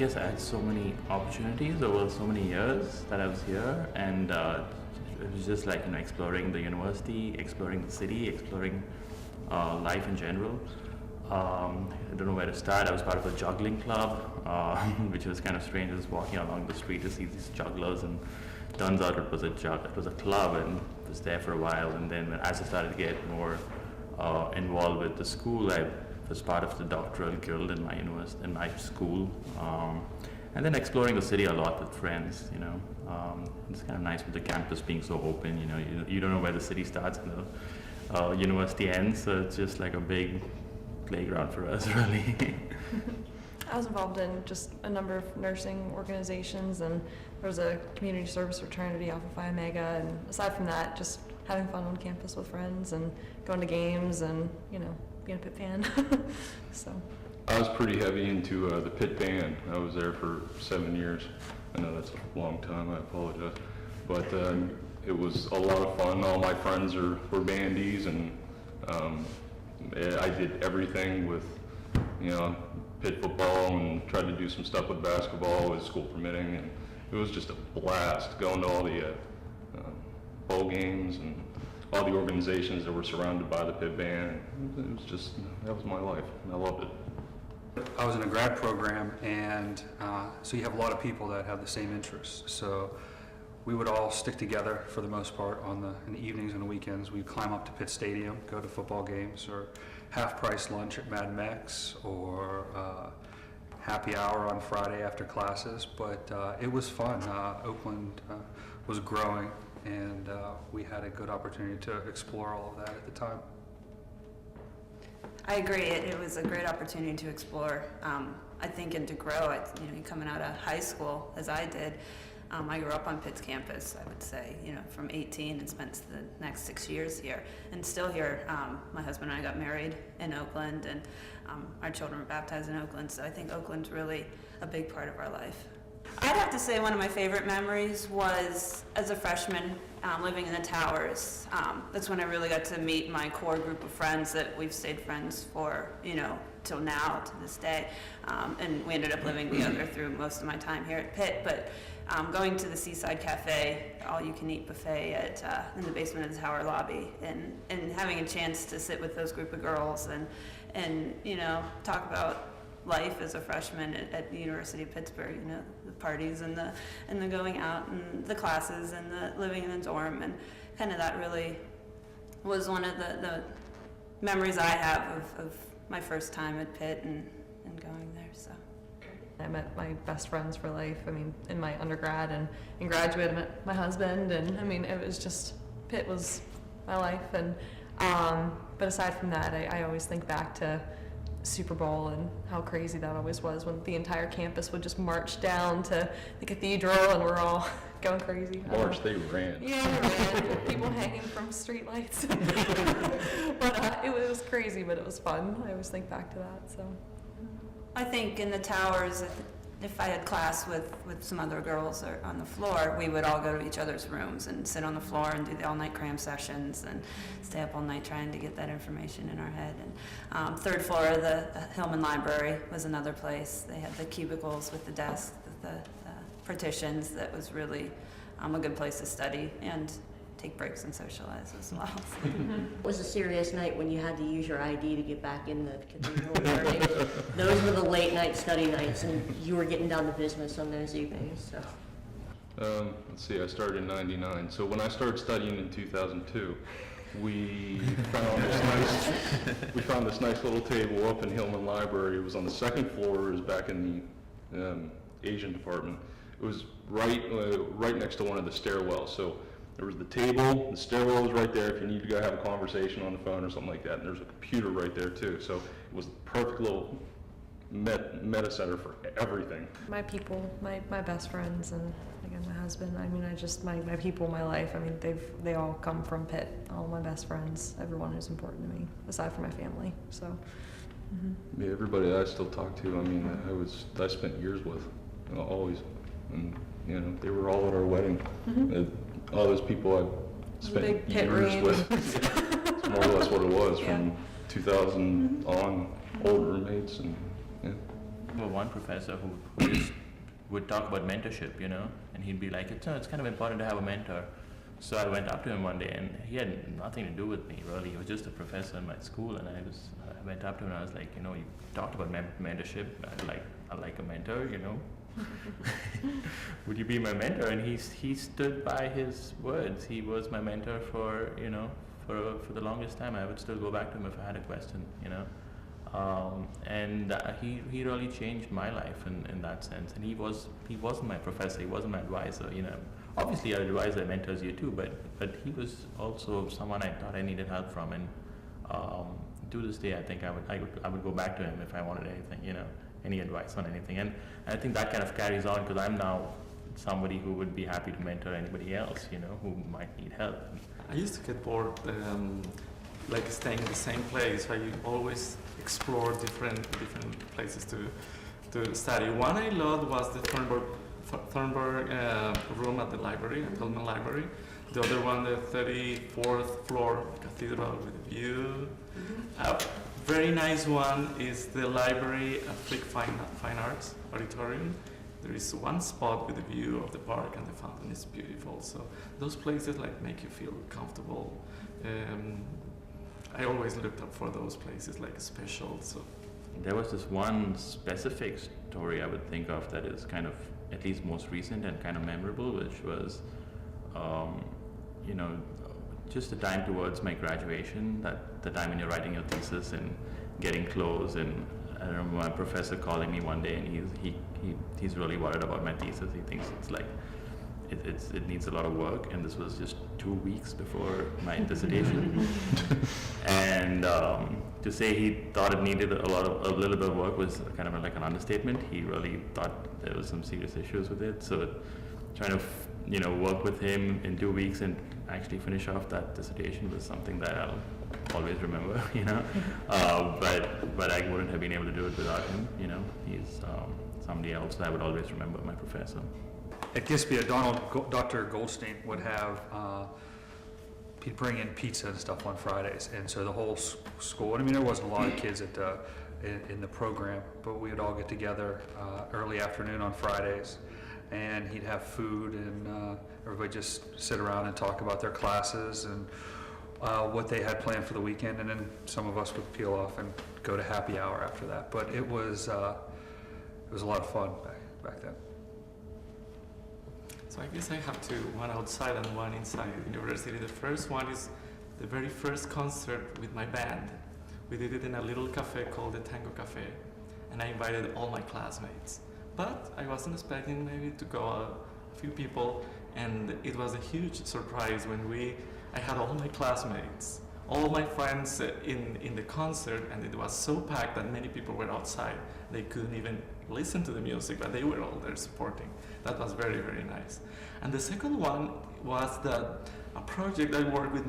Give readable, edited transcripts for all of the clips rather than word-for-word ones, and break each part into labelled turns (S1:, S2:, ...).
S1: guess I had so many opportunities over so many years that I was here, and it was just like exploring the university, exploring the city, exploring life in general. I don't know where to start. I was part of a juggling club, which was kind of strange. I was walking along the street to see these jugglers, and turns out it was a club, and was there for a while. And then as I started to get more involved with the school, I was part of the doctoral guild in my school, and then exploring the city a lot with friends. It's kind of nice with the campus being so open. You don't know where the city starts and the university ends, so it's just like a big playground for us, really.
S2: I was involved in just a number of nursing organizations, and there was a community service fraternity, Alpha Phi Omega, and aside from that, just having fun on campus with friends and going to games and, being a Pitt fan. So.
S3: I was pretty heavy into the Pitt band. I was there for 7 years. I know that's a long time, I apologize. But it was a lot of fun. All my friends were bandies, and I did everything with, Pitt football, and tried to do some stuff with basketball with school permitting, and it was just a blast going to all the bowl games and all the organizations that were surrounded by the Pitt band. That was my life, and I loved it.
S4: I was in a grad program, and so you have a lot of people that have the same interests. So we would all stick together for the most part in the evenings and the weekends. We'd climb up to Pitt Stadium, go to football games, or half-price lunch at Mad Mex, or happy hour on Friday after classes. But it was fun. Oakland was growing, and we had a good opportunity to explore all of that at the time.
S5: I agree. It was a great opportunity to explore. I think, and to grow. Coming out of high school, as I did, I grew up on Pitt's campus. I would say, from 18 and spent the next 6 years here, and still here. My husband and I got married in Oakland, and our children were baptized in Oakland. So I think Oakland's really a big part of our life. I'd have to say one of my favorite memories was as a freshman living in the Towers. That's when I really got to meet my core group of friends that we've stayed friends for, till now, to this day. And we ended up living together through most of my time here at Pitt. But going to the Seaside Cafe, all-you-can-eat buffet in the basement of the Tower lobby, and having a chance to sit with those group of girls and talk about life as a freshman at the University of Pittsburgh, the parties and the going out and the classes and the living in the dorm, and kind of that really was one of the memories I have of my first time at Pitt and going there. So
S2: I met my best friends for life. In my undergrad and in graduate, I met my husband, and it was just, Pitt was my life. And but aside from that, I always think back to Super Bowl and how crazy that always was when the entire campus would just march down to the cathedral and we're all going crazy.
S3: March, they ran.
S2: Yeah, they ran. People hanging from streetlights. But it was crazy, but it was fun. I always think back to that. So
S5: I think in the Towers, if I had class with some other girls or on the floor, we would all go to each other's rooms and sit on the floor and do the all-night cram sessions and stay up all night trying to get that information in our head. And third floor of the Hillman Library was another place. They had the cubicles with the desks, the partitions. That was really a good place to study and take breaks and socialize as well.
S6: It was a serious night when you had to use your ID to get back in the cathedral learning. Those were the late night study nights, and you were getting down to business on those evenings. So.
S3: Let's see, I started in '99. So when I started studying in 2002, we found this nice little table up in Hillman Library. It was on the second floor. It was back in the Asian department. It was right next to one of the stairwells. So there was the table, the stairwell was right there if you need to go have a conversation on the phone or something like that, and there's a computer right there too. So it was the perfect little meta center for everything.
S2: my people, my best friends, and again my husband. My people, my life. They all come from Pitt. All my best friends, everyone who's important to me, aside from my family. So. Mm-hmm.
S3: Yeah, everybody that I still talk to. I spent years with, always, and they were all at our wedding.
S2: Mm-hmm.
S3: All those people I've spent
S2: Big Pitt
S3: years
S2: reunion.
S3: with. It's more or less what it was
S2: Yeah.
S3: from 2000 on, old roommates, and yeah.
S1: Well, one professor who just would talk about mentorship, you know, and he'd be like, it's kind of important to have a mentor. So I went up to him one day, and he had nothing to do with me, really. He was just a professor in my school, and I went up to him and I was like, you know, you talked about mentorship. I like a mentor, you know. Would you be my mentor? And he stood by his words. He was my mentor for, you know, for the longest time. I would still go back to him if I had a question, you know. He really changed my life in that sense. And he wasn't my professor. He wasn't my advisor, you know. Obviously, our advisor mentors you too, but he was also someone I thought I needed help from. And to this day, I think I would go back to him if I wanted anything, you know, any advice on anything. And I think that kind of carries on because I'm now somebody who would be happy to mentor anybody else, you know, who might need help.
S7: I used to get bored, like staying in the same place. I always explore different places to study. One I loved was the Thornburg room at the library, at Hillman Library. The other one, the 34th floor cathedral with a view. A very nice one is the library at Frick Fine Arts Auditorium. There is one spot with a view of the park, and the fountain is beautiful. So those places like make you feel comfortable. I always looked up for those places like special. So
S1: There was this one specific story I would think of that is kind of at least most recent and kind of memorable, which was, you know, just the time towards my graduation, that the time when you're writing your thesis and getting close. And I remember my professor calling me one day, and he's really worried about my thesis. He thinks it's like it needs a lot of work, and this was just 2 weeks before my dissertation. And to say he thought it needed a little bit of work was kind of like an understatement. He really thought there was some serious issues with it. So trying to, you know, work with him in 2 weeks and actually finish off that dissertation was something that I'll always remember, you know. But I wouldn't have been able to do it without him, you know. He's somebody else that I would always remember, my professor.
S4: At Gispia, Dr. Goldstein would have, he'd bring in pizza and stuff on Fridays, and so the whole school, I mean, there wasn't a lot of kids in the program, but we would all get together early afternoon on Fridays, and he'd have food, and everybody just sit around and talk about their classes and what they had planned for the weekend, and then some of us would peel off and go to happy hour after that. But it was a lot of fun back then.
S7: I guess I have two, one outside and one inside the university. The first one is the very first concert with my band. We did it in a little cafe called the Tango Cafe, and I invited all my classmates. But I wasn't expecting maybe to go a few people, and it was a huge surprise when I had all my classmates, all my friends in the concert, and it was so packed that many people were outside. They couldn't even listen to the music, but they were all there supporting. That was very, very nice. And the second one was a project I worked with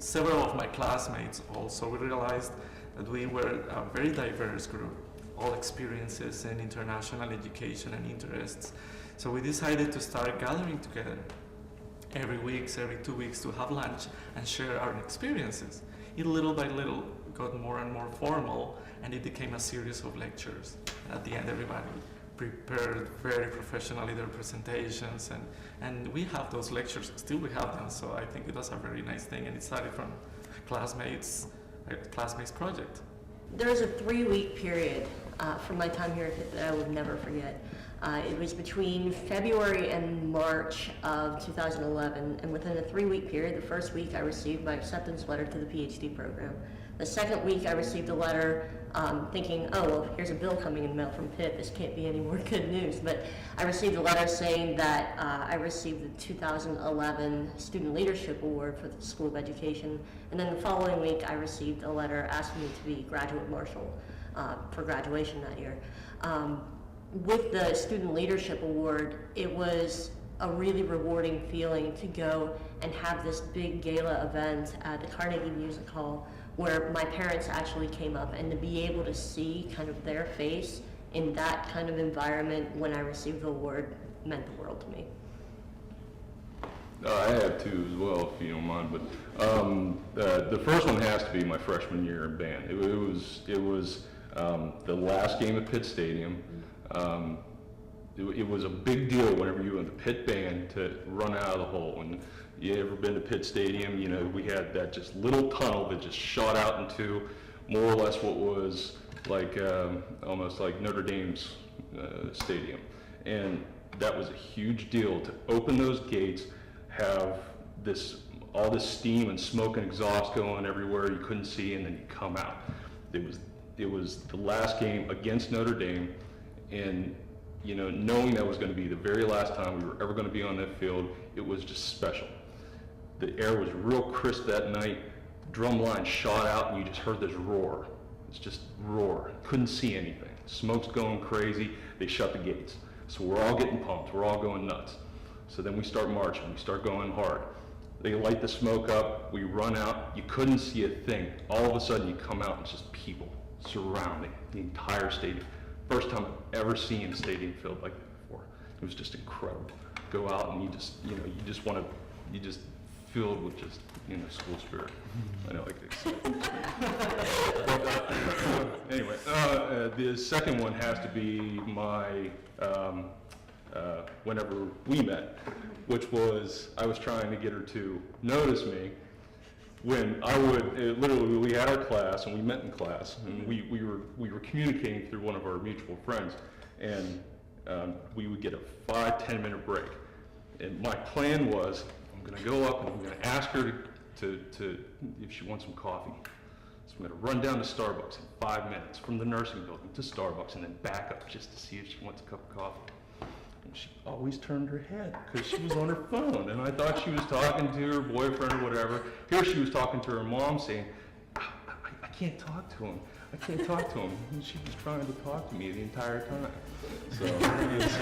S7: several of my classmates also. We realized that we were a very diverse group, all experiences in international education and interests. So we decided to start gathering together every 2 weeks to have lunch and share our experiences. Little by little, it got more and more formal, and it became a series of lectures. At the end, everybody prepared very professionally their presentations, and we have those lectures, still we have them, so I think it was a very nice thing, and it started from classmates project.
S6: There was a 3-week period from my time here that I would never forget. It was between February and March of 2011, and within a 3-week period, the first week I received my acceptance letter to the PhD program. The second week I received a letter thinking, oh, well, here's a bill coming in the mail from Pitt, this can't be any more good news. But I received a letter saying that I received the 2011 Student Leadership Award for the School of Education, and then the following week I received a letter asking me to be graduate marshal for graduation that year. With the Student Leadership Award, it was a really rewarding feeling to go and have this big gala event at the Carnegie Music Hall where my parents actually came up, and to be able to see kind of their face in that kind of environment when I received the award meant the world to me.
S3: I have two as well, if you don't mind, but the first one has to be my freshman year in band. It was The last game at Pitt Stadium, it was a big deal whenever you were in the Pitt band to run out of the hole. And you ever been to Pitt Stadium, you know, we had that just little tunnel that just shot out into more or less what was like almost like Notre Dame's stadium. And that was a huge deal to open those gates, have all this steam and smoke and exhaust going everywhere you couldn't see, and then you come out. It was the last game against Notre Dame, and you know, knowing that was going to be the very last time we were ever going to be on that field, it was just special. The air was real crisp that night. Drum line shot out, and you just heard this roar. It's just roar. Couldn't see anything. Smoke's going crazy. They shut the gates. So we're all getting pumped. We're all going nuts. So then we start marching. We start going hard. They light the smoke up. We run out. You couldn't see a thing. All of a sudden, you come out and it's just people surrounding the entire stadium. First time I've ever seen a stadium filled like that before. It was just incredible. Go out and you just filled with just, you know, school spirit. I know, like anyway, the second one has to be my, whenever we met, which was, I was trying to get her to notice me when I would, literally, we had our class and we met in class, and we were communicating through one of our mutual friends, and we would get a 5-10 minute break. And my plan was, I'm going to go up and I'm going to ask her to if she wants some coffee. So I'm going to run down to Starbucks in 5 minutes from the nursing building to Starbucks and then back up just to see if she wants a cup of coffee. And she always turned her head because she was on her phone, and I thought she was talking to her boyfriend or whatever. Here she was talking to her mom saying, I can't talk to him. I can't talk to him. And she was trying to talk to me the entire time. So it was,